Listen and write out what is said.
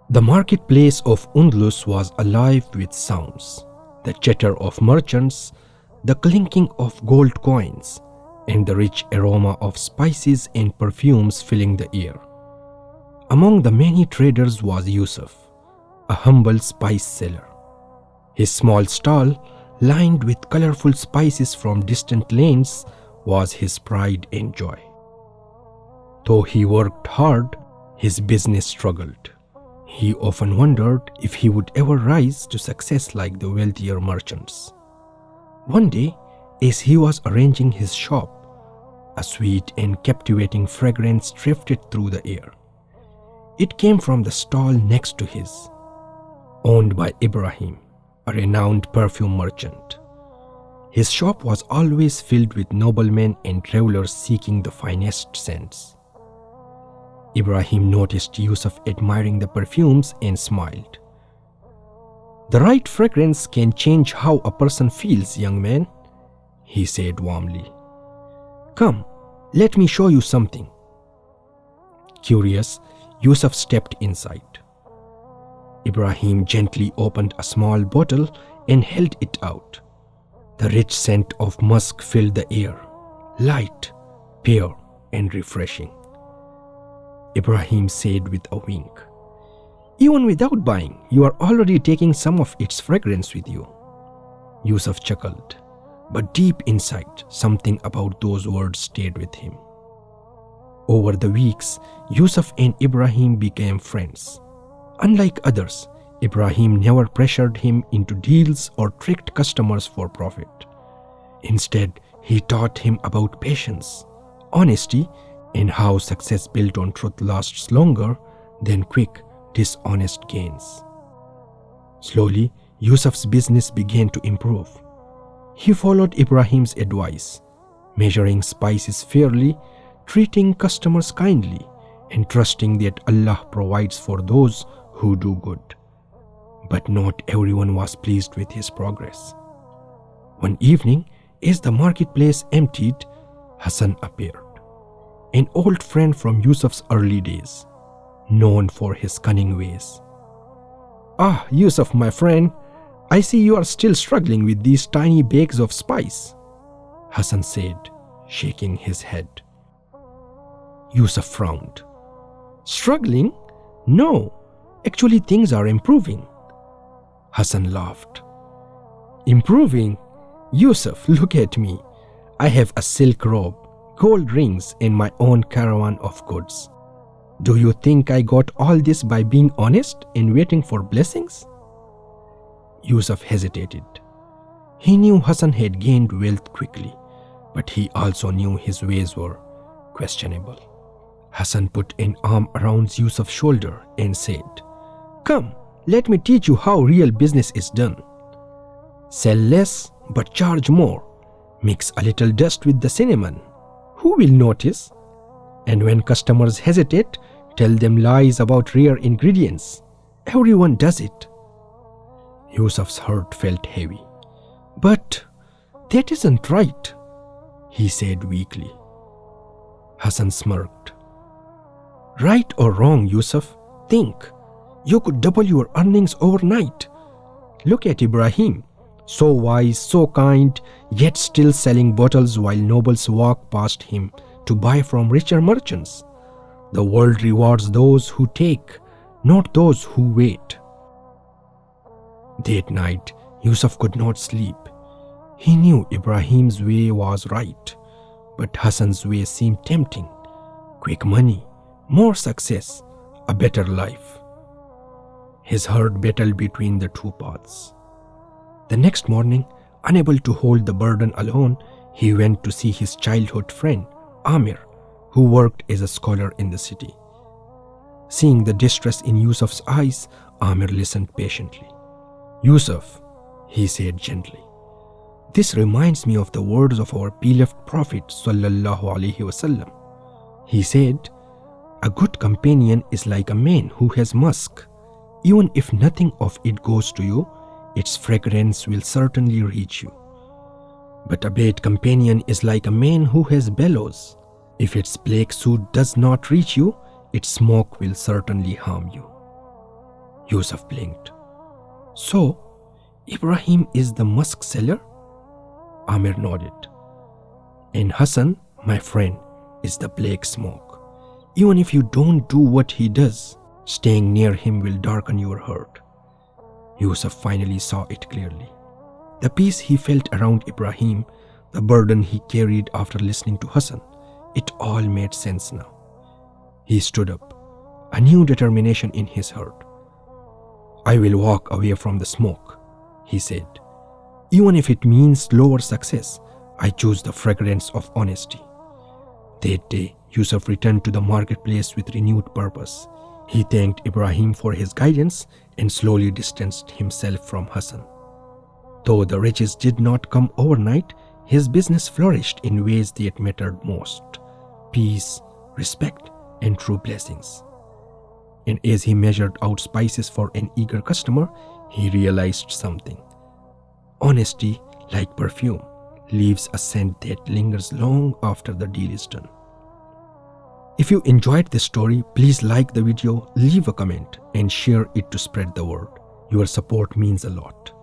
The marketplace of Andalus was alive with sounds, the chatter of merchants, the clinking of gold coins, and the rich aroma of spices and perfumes filling the air. Among the many traders was Yusuf, a humble spice seller. His small stall, lined with colorful spices from distant lands, was his pride and joy. Though he worked hard, his business struggled. He often wondered if he would ever rise to success like the wealthier merchants. One day, as he was arranging his shop, a sweet and captivating fragrance drifted through the air. It came from the stall next to his, owned by Ibrahim, a renowned perfume merchant. His shop was always filled with noblemen and travelers seeking the finest scents. Ibrahim noticed Yusuf admiring the perfumes and smiled. "The right fragrance can change how a person feels, young man," he said warmly. "Come, let me show you something." Curious, Yusuf stepped inside. Ibrahim gently opened a small bottle and held it out. The rich scent of musk filled the air, light, pure, and refreshing. Ibrahim said with a wink, "Even without buying, you are already taking some of its fragrance with you." Yusuf chuckled, but deep inside, something about those words stayed with him. Over the weeks, Yusuf and Ibrahim became friends. Unlike others, Ibrahim never pressured him into deals or tricked customers for profit. Instead, he taught him about patience, honesty, and how success built on truth lasts longer than quick, dishonest gains. Slowly, Yusuf's business began to improve. He followed Ibrahim's advice, measuring spices fairly, treating customers kindly, and trusting that Allah provides for those who do good. But not everyone was pleased with his progress. One evening, as the marketplace emptied, Hassan appeared, an old friend from Yusuf's early days, known for his cunning ways. "Ah, Yusuf, my friend, I see you are still struggling with these tiny bags of spice," Hassan said, shaking his head. Yusuf frowned. "Struggling? No, actually things are improving." Hassan laughed. "Improving? Yusuf, look at me. I have a silk robe, gold rings, and my own caravan of goods. Do you think I got all this by being honest and waiting for blessings?" Yusuf hesitated. He knew Hassan had gained wealth quickly, but he also knew his ways were questionable. Hassan put an arm around Yusuf's shoulder and said, "Come, let me teach you how real business is done. Sell less but charge more. Mix a little dust with the cinnamon. Who will notice? And when customers hesitate, tell them lies about rare ingredients. Everyone does it." Yusuf's heart felt heavy. "But that isn't right," he said weakly. Hassan smirked. "Right or wrong, Yusuf, think. You could double your earnings overnight. Look at Ibrahim, so wise, so kind, yet still selling bottles while nobles walk past him to buy from richer merchants. The world rewards those who take, not those who wait." That night, Yusuf could not sleep. He knew Ibrahim's way was right, but Hassan's way seemed tempting. Quick money, more success, a better life. His heart battled between the two paths. The next morning, unable to hold the burden alone, he went to see his childhood friend, Amir, who worked as a scholar in the city. Seeing the distress in Yusuf's eyes, Amir listened patiently. "Yusuf," he said gently, "this reminds me of the words of our beloved Prophet sallallahu alaihi wasallam. He said, 'A good companion is like a man who has musk. Even if nothing of it goes to you, its fragrance will certainly reach you. But a bad companion is like a man who has bellows. If its black suit does not reach you, its smoke will certainly harm you.'" Yusuf blinked. So, Ibrahim is the musk seller? Amir nodded. And Hassan, my friend, is the black smoke. Even if you don't do what he does, staying near him will darken your heart. Yusuf finally saw it clearly. The peace he felt around Ibrahim, the burden he carried after listening to Hassan, it all made sense now. He stood up, a new determination in his heart. I will walk away from the smoke, he said. Even if it means slower success, I choose the fragrance of honesty. That day, Yusuf returned to the marketplace with renewed purpose. He thanked Ibrahim for his guidance and slowly distanced himself from Hassan. Though the riches did not come overnight, his business flourished in ways that mattered most: peace, respect, and true blessings. And as he measured out spices for an eager customer, he realized something. Honesty, like perfume, leaves a scent that lingers long after the deal is done. If you enjoyed this story, please like the video, leave a comment, and share it to spread the word. Your support means a lot.